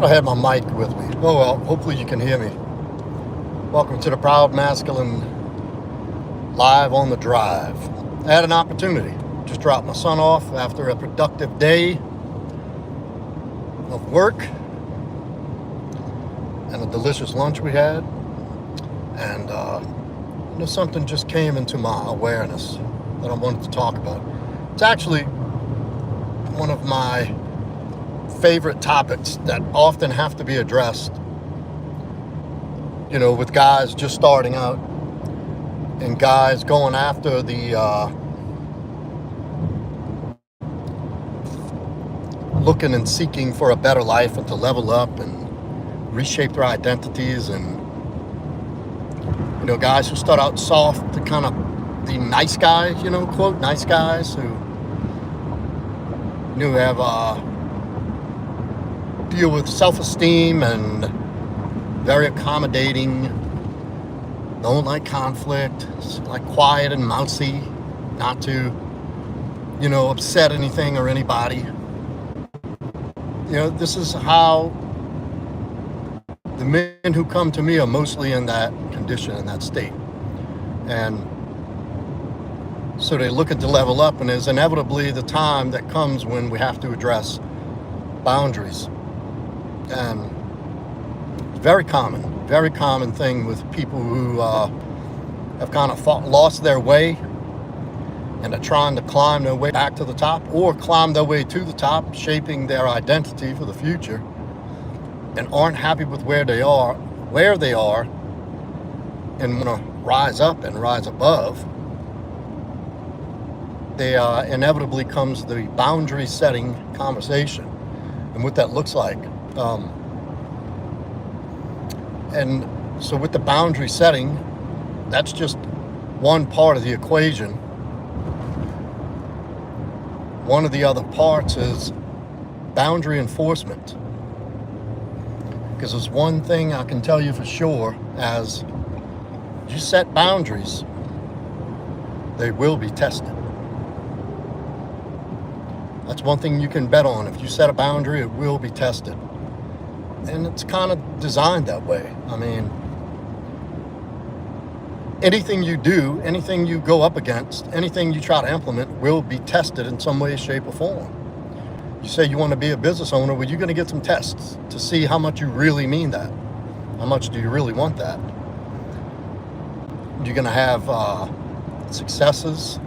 I had my mic with me. Oh well, hopefully you can hear me. Welcome to the Proud Masculine live on the drive. I had an opportunity. Just dropped my son off after a productive day of work and a delicious lunch we had. And something just came into my awareness that I wanted to talk about. It's actually one of my favorite topics that often have to be addressed, with guys just starting out and guys going after the looking and seeking for a better life and to level up and reshape their identities, and guys who start out soft, the kind of the nice guys, quote nice guys who have deal with self-esteem and very accommodating, don't like conflict, like quiet and mousy, not to upset anything or anybody. This is how the men who come to me are mostly in that condition, in that state. And so they look at the level up, and there's inevitably the time that comes when we have to address boundaries. And very common thing with people who have kind of lost their way and are trying to climb their way back to the top, or climb their way to the top, shaping their identity for the future, and aren't happy with where they are, and want to rise up and rise above. They inevitably comes the boundary setting conversation and what that looks like. And so with the boundary setting, that's just one part of the equation. One of the other parts is boundary enforcement. Because there's one thing I can tell you for sure: as you set boundaries, they will be tested. That's one thing you can bet on. If you set a boundary, it will be tested. And it's kind of designed that way. I mean, anything you do, anything you go up against, anything you try to implement will be tested in some way, shape, or form. You say you want to be a business owner, well, you're going to get some tests to see how much you really mean that. How much do you really want that? You're going to have successes.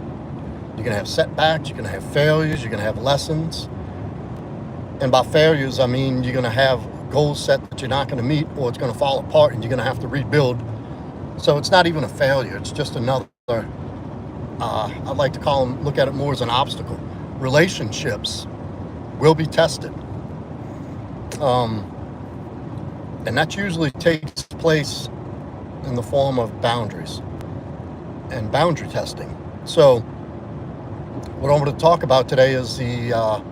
You're going to have setbacks. You're going to have failures. You're going to have lessons. And by failures, I mean you're going to have goals set that you're not going to meet, or it's going to fall apart and you're going to have to rebuild. So it's not even a failure. It's just another, I'd like to look at it more as an obstacle. Relationships will be tested. And that usually takes place in the form of boundaries and boundary testing. So what I want to talk about today is the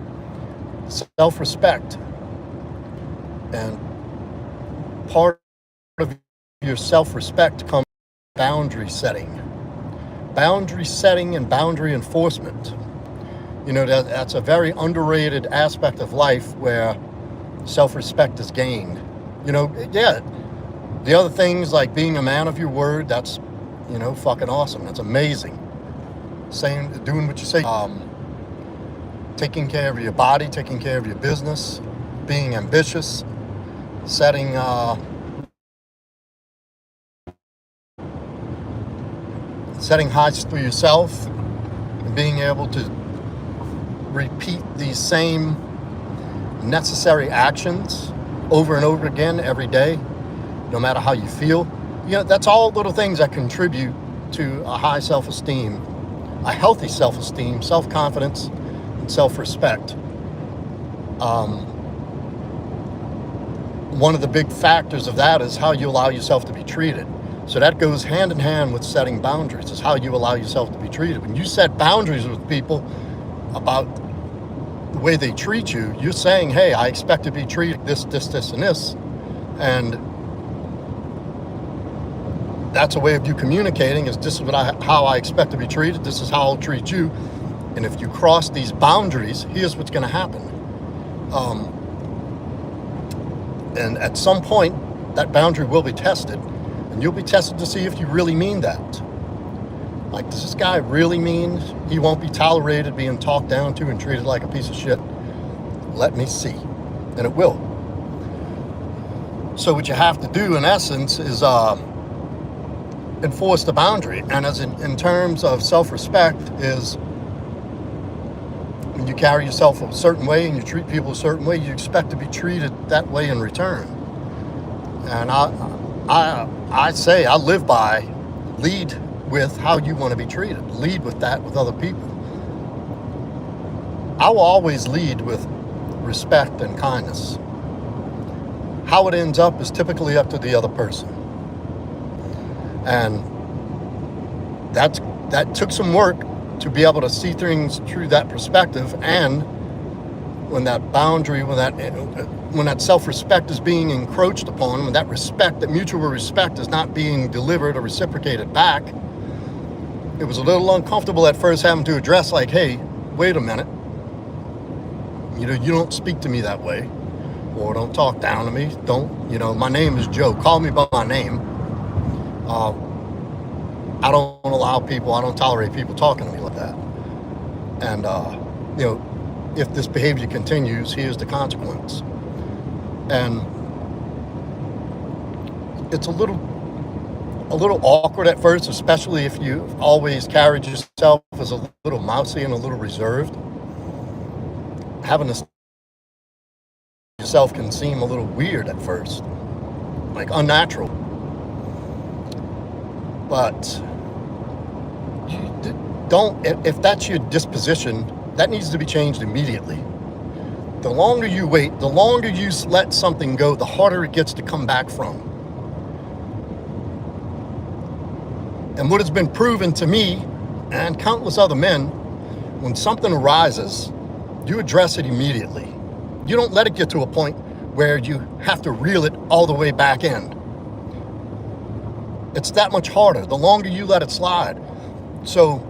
self-respect. And part of your self-respect comes boundary setting. Boundary setting and boundary enforcement. That's a very underrated aspect of life where self-respect is gained. The other things like being a man of your word, that's, fucking awesome. That's amazing. Doing what you say. Taking care of your body, taking care of your business, being ambitious, setting heights for yourself, and being able to repeat these same necessary actions over and over again every day, no matter how you feel. That's all little things that contribute to a high self-esteem, a healthy self-esteem, self-confidence, and self-respect. One of the big factors of that is how you allow yourself to be treated. So that goes hand in hand with setting boundaries, is how you allow yourself to be treated. When you set boundaries with people about the way they treat you, you're saying, hey, I expect to be treated this, and this. And that's a way of you communicating, is this is how I expect to be treated, this is how I'll treat you. And if you cross these boundaries, here's what's going to happen. And at some point, that boundary will be tested, and you'll be tested to see if you really mean that. Like, does this guy really mean he won't be tolerated being talked down to and treated like a piece of shit? Let me see. And it will. So what you have to do, in essence, is enforce the boundary. And as in terms of self-respect, is when you carry yourself a certain way and you treat people a certain way, you expect to be treated that way in return. And I say I live by, lead with how you want to be treated. Lead with that with other people. I will always lead with respect and kindness. How it ends up is typically up to the other person. And that took some work to be able to see things through that perspective. And when that boundary, when that self-respect is being encroached upon, when that respect, that mutual respect is not being delivered or reciprocated back, it was a little uncomfortable at first having to address, like, hey, wait a minute. You don't speak to me that way, or don't talk down to me. My name is Joe. Call me by my name. I don't tolerate people talking to me like that. And, if this behavior continues, here's the consequence. And it's a little awkward at first, especially if you always carried yourself as a little mousy and a little reserved. Having to yourself can seem a little weird at first, like unnatural. But if that's your disposition, that needs to be changed immediately. The longer you wait, the longer you let something go, the harder it gets to come back from. And what has been proven to me and countless other men, when something arises, you address it immediately. You don't let it get to a point where you have to reel it all the way back in. It's that much harder the longer you let it slide. So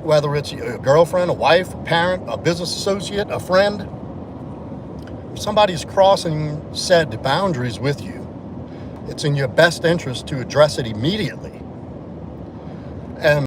whether it's a girlfriend, a wife, a parent, a business associate, a friend, if somebody's crossing said boundaries with you, it's in your best interest to address it immediately.